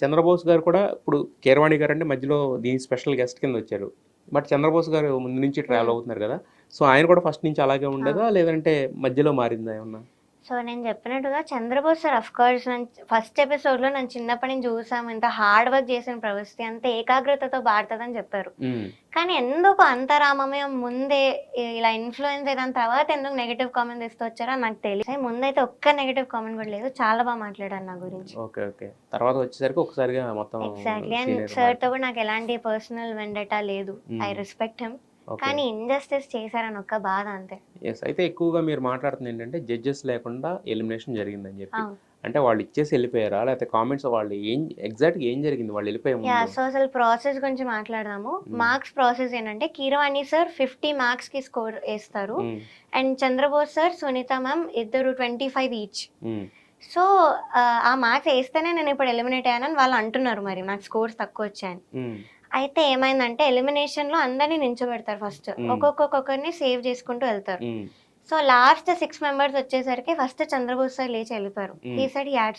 చంద్రబోస్ గారు కూడా ఇప్పుడు కీరవాణి గారు అంటే మధ్యలో దీని స్పెషల్ గెస్ట్ కింద వచ్చారు. బట్ చంద్రబోస్ గారు ముందు నుంచి ట్రావెల్ అవుతున్నారు కదా! సో, ఆయన కూడా ఫస్ట్ నుంచి అలాగే ఉండేదా? అవును. లేదంటే మధ్యలో మారిందా ఏమన్నా? సో, నేను చెప్పినట్టుగా 'చంద్రబోస్' సార్ ఆఫ్‌కోర్స్ ఫస్ట్ ఎపిసోడ్‌లో నేను చిన్నప్పటి నుంచి చూసాము. ఇంత హార్డ్ వర్క్ చేసిన ప్రవృత్తి అంత ఏకాగ్రతతో పాడుతదని చెప్పారు. హ్మ్. కానీ ఎందుకు అంతరామమే ముందే ఇలా ఇన్‌ఫ్లూయెన్స్ అయిన తర్వాత ఎందుకు నెగెటివ్ కామెంట్స్ ఇస్తూ వచ్చారో నాకు తెలీదు. ముందైతే ఒక్క నెగెటివ్ కామెంట్ కూడా లేదు. చాలా మాట్లాడారు నా గురించి. ఓకే. ఓకే. తర్వాత వచ్చేసరికి ఒక్కసారిగా మొత్తం ఎగ్జాక్ట్‌లీ. అండ్ సీనియర్ సార్‌తో కూడా నాకు ఎలాంటి పర్సనల్ వెండటా లేదు. ఐ హ్మ్. Respect him. ఓకే. కానీ ఇన్‌జస్టిస్ చేశారని ఒక్క బాధ అంతే. యెస్. అయితే ఎక్కువగా మీరు మాట్లాడుతుంది ఏంటంటే జడ్జెస్ లేకుండా ఎలిమినేషన్ జరిగిందని చెప్పి. అవును. అంటే వాళ్ళు ఇచ్చేసి ఎళ్ళిపోయారా? లేకపోతే కామెంట్స్ వాళ్ళు ఎగ్జాక్ట్‌గా ఏం జరిగింది వాళ్ళు ఎళ్ళిపోయే ముందు? సో, అసలు ప్రాసెస్ గురించి మాట్లాడదాము. హ్మ్. మార్క్స్ ప్రాసెస్ ఏంటంటే, కీరవాణి సార్ 50 మార్క్స్‌కి స్కోర్ ఏస్తారు. Hmm. And Chandrabose sir, Sunitha ma'am ఇద్దరు 25 ఈచ్. హ్మ్. సో, ఆ మార్క్స్ ఏస్తేనే నేనిప్పుడు ఎలిమినేట్ అయ్యానని వాళ్ళు అంటున్నారు మరి. నాకు స్కోర్స్ తక్కువొచ్చాయని. హ్మ్. అయితే ఏమైందంటే, ఎలిమినేషన్‌లో అందరిని నించోబెడతారు ఫస్ట్. హ్మ్. ఒక్కొక్కరిని సేవ్ చేసుకుంటూ వెళ్తారు. హ్మ్. సో, లాస్ట్ 6 మెంబర్స్ వచ్చేసరికి ఫస్ట్ చంద్రబోస్ సార్ లేచి ఎళ్ళిపోయారు. హ్మ్. He said he had